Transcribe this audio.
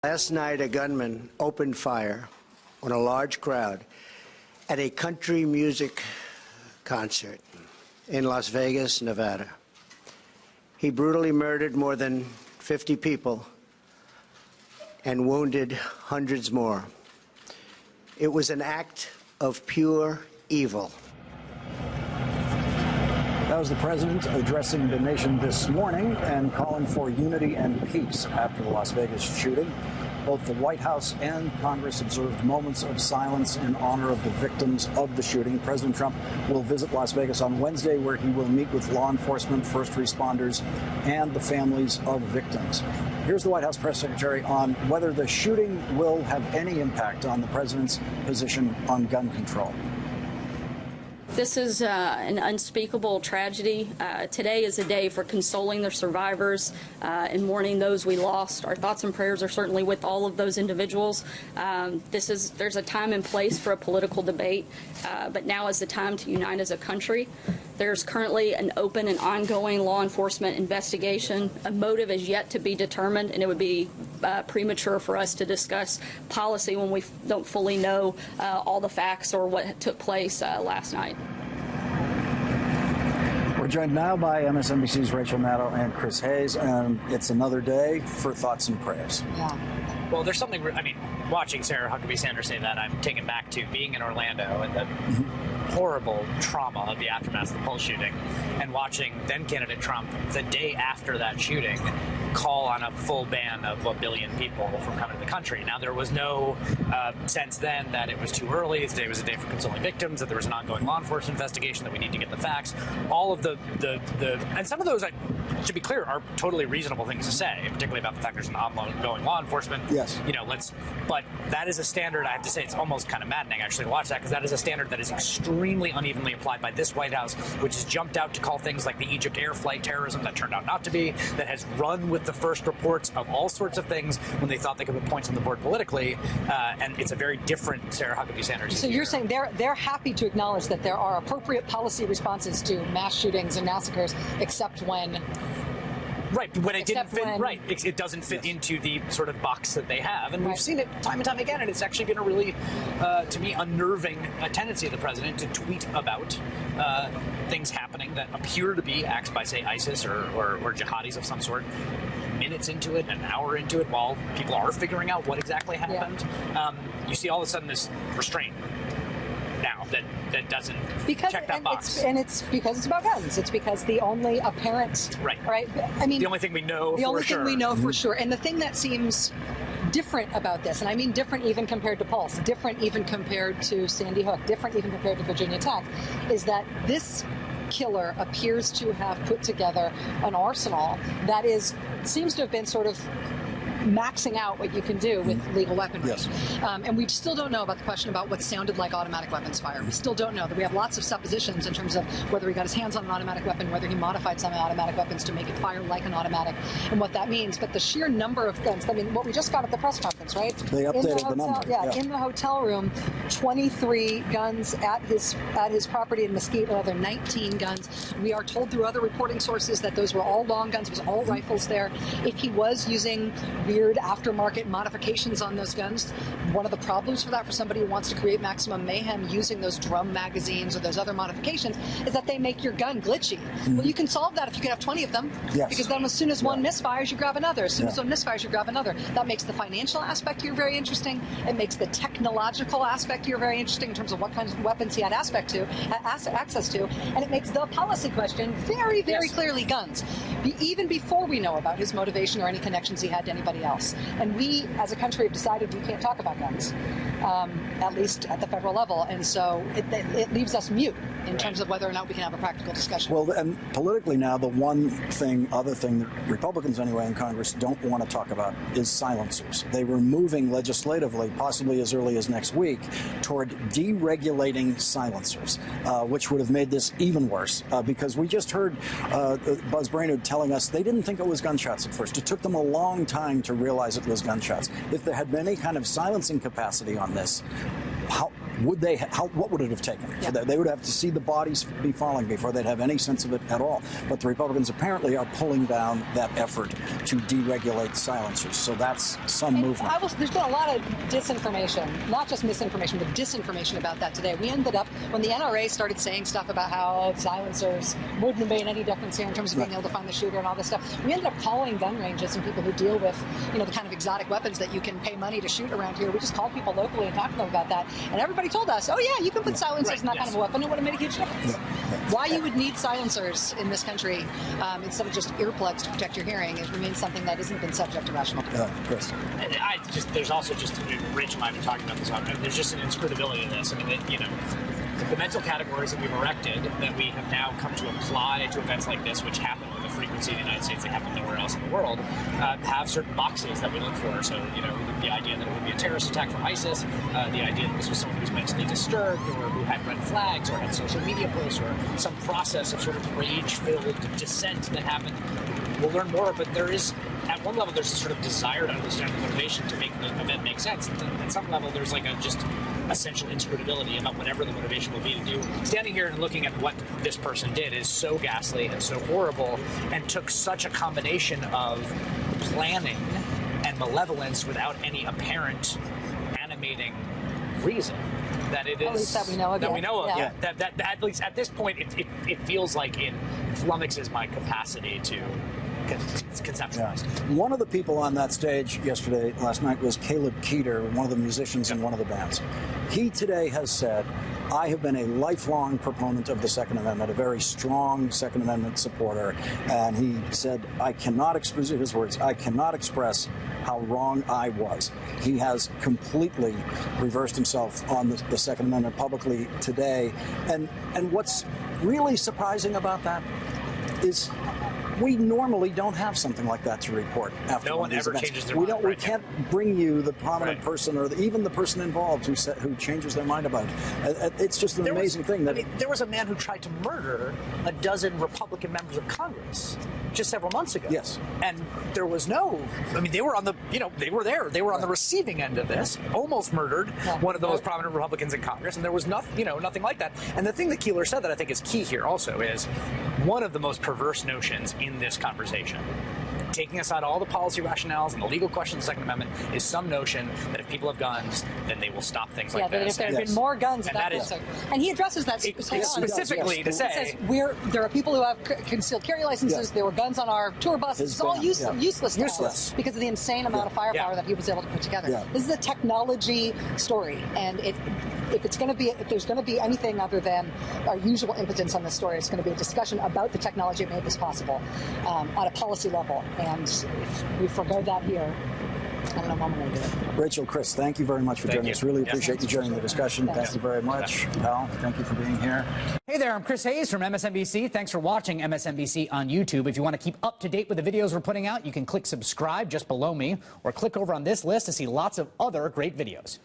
Last night, a gunman opened fire on a large crowd at a country music concert in Las Vegas, Nevada. He brutally murdered more than 50 people and wounded hundreds more. It was an act of pure evil. That was the president addressing the nation this morning and calling for unity and peace after the Las Vegas shooting. Both the White House and Congress observed moments of silence in honor of the victims of the shooting. President Trump will visit Las Vegas on Wednesday, where he will meet with law enforcement, first responders, and the families of victims. Here's the White House press secretary on whether the shooting will have any impact on the president's position on gun control. This is an unspeakable tragedy. Today is a day for consoling the survivors and mourning those we lost. Our thoughts and prayers are certainly with all of those individuals. There's a time and place for a political debate, but now is the time to unite as a country. There's currently an open and ongoing law enforcement investigation. A motive is yet to be determined, and it would be premature for us to discuss policy when we don't fully know all the facts or what took place last night. We're joined now by MSNBC's Rachel Maddow and Chris Hayes, and it's another day for thoughts and prayers. Yeah. Well, there's something, I mean, watching Sarah Huckabee Sanders say that, I'm taken back to being in Orlando and the horrible trauma of the aftermath of the Pulse shooting, and watching then-candidate Trump, the day after that shooting, call on a full ban of 1 billion people from coming to the country. Now, there was no sense then that it was too early. Today was a day for consoling victims, that there was an ongoing law enforcement investigation, that we need to get the facts. All of the and some of those, to be clear, are totally reasonable things to say, particularly about the fact there's an ongoing law enforcement. Yes. You know, but that is a standard, I have to say, it's almost kind of maddening actually to watch that, because that is a standard that is extremely unevenly applied by this White House, which has jumped out to call things like the Egypt air flight terrorism that turned out not to be, that has run with the first reports of all sorts of things when they thought they could put points on the board politically, and it's a very different Sarah Huckabee Sanders. So you're saying they're happy to acknowledge that there are appropriate policy responses to mass shootings and massacres, except when... Right, when it didn't fit, right, it doesn't fit into the sort of box that they have. And we've seen it time and time again, and it's actually been a really, to me, unnerving tendency of the president to tweet about things happening that appear to be acts by, say, ISIS or jihadis of some sort, minutes into it, an hour into it, while people are figuring out what exactly happened. Yeah. You see all of a sudden this restraint now that doesn't check that box. It's because it's about guns. It's because the only apparent... Right. I mean, the only thing we know for sure. The only thing we know for sure. And the thing that seems different about this, and I mean different even compared to Pulse, different even compared to Sandy Hook, different even compared to Virginia Tech, is that this killer appears to have put together an arsenal that seems to have been sort of maxing out what you can do with legal weaponry. Yes. And we still don't know about the question about what sounded like automatic weapons fire. We still don't know. That we have lots of suppositions in terms of whether he got his hands on an automatic weapon, whether he modified some automatic weapons to make it fire like an automatic, and what that means. But the sheer number of guns, I mean, what we just got at the press conference, right? They updated the number. Yeah, in the hotel room, 23 guns at his property in Mesquite, another 19 guns. We are told through other reporting sources that those were all long guns, it was all rifles there. If he was using weird aftermarket modifications on those guns, one of the problems for that, for somebody who wants to create maximum mayhem using those drum magazines or those other modifications, is that they make your gun glitchy. Well, you can solve that if you can have 20 of them, because then as soon as one misfires, you grab another. As soon as one misfires, you grab another. That makes the financial aspect here very interesting. It makes the technological aspect here very interesting in terms of what kinds of weapons he had access to, and it makes the policy question very, very clearly guns, even before we know about his motivation or any connections he had to anybody else. And we, as a country, have decided we can't talk about guns, at least at the federal level. And so it leaves us mute in terms of whether or not we can have a practical discussion. Well, and politically now, the other thing that Republicans anyway in Congress don't want to talk about is silencers. They were moving legislatively, possibly as early as next week, toward deregulating silencers, which would have made this even worse, because we just heard Buzz Brainerd telling us they didn't think it was gunshots at first. It took them a long time to realize it was gunshots. If there had been any kind of silencing capacity on this, would they? What would it have taken? Yeah. They would have to see the bodies be falling before they'd have any sense of it at all. But the Republicans apparently are pulling down that effort to deregulate silencers. So that's some movement. There's been a lot of disinformation, not just misinformation, but disinformation about that today. We ended up, when the NRA started saying stuff about how silencers wouldn't have made any difference here in terms of being able to find the shooter and all this stuff, we ended up calling gun ranges and people who deal with, the kind of exotic weapons that you can pay money to shoot around here. We just called people locally and talked to them about that. And everybody told us, oh yeah, you can put silencers in that kind of a weapon. It would have made a huge difference. Why you would need silencers in this country instead of just earplugs to protect your hearing, it remains something that hasn't been subject to rational debate. Chris. And there's also just, Rachel and I have been talking about this, there's just an inscrutability in this. I mean, the mental categories that we've erected that we have now come to apply to events like this, which happen with a frequency in the United States that happen nowhere else in the world, have certain boxes that we look for. So, the idea that it would be a terrorist attack from ISIS, the idea that this was someone who's mentally disturbed or who had red flags or had social media posts or some process of sort of rage-filled dissent that happened. We'll learn more, but there is, at one level, there's a sort of desire to understand the motivation to make the event make sense. At some level, there's like a just essential inscrutability about whatever the motivation will be to do. Standing here and looking at what this person did is so ghastly and so horrible and took such a combination of planning and malevolence without any apparent animating reason that it is, at least that we know of. Yeah. That at least at this point it feels like it flummoxes my capacity to conceptualize. Yeah. One of the people on that stage last night was Caleb Keeter, one of the musicians in one of the bands. He today has said, I have been a lifelong proponent of the Second Amendment, a very strong Second Amendment supporter, and he said, I cannot express, his words, I cannot express how wrong I was. He has completely reversed himself on the Second Amendment publicly today. And what's really surprising about that is we normally don't have something like that to report after no one one of these ever events. changes their We mind. don't. We can't bring you the prominent person or even the person involved who changes their mind about it. It's just an amazing thing. There was a man who tried to murder a dozen Republican members of Congress just several months ago. Yes. And there was they were on the, they were there. They were on the receiving end of this, almost murdered one of the most prominent Republicans in Congress, and there was nothing like that. And the thing that Keeler said that I think is key here also is one of the most perverse notions in this conversation, taking aside all the policy rationales and the legal questions of the Second Amendment, is some notion that if people have guns, then they will stop things like that this. if there had been more guns, and he addresses that specifically to say, there are people who have concealed carry licenses. There were guns on our tour buses. It's all useless now because of the insane amount of firepower that he was able to put together. This is a technology story, and if there's going to be anything other than our usual impotence on this story, it's going to be a discussion about the technology that made this possible on a policy level. And if we forgo that here, I don't know how I'm going to do it. Rachel, Chris, thank you very much for joining us. Really appreciate you joining the discussion. Thank you very much. Al, thank you for being here. Hey there, I'm Chris Hayes from MSNBC. Thanks for watching MSNBC on YouTube. If you want to keep up to date with the videos we're putting out, you can click subscribe just below me or click over on this list to see lots of other great videos.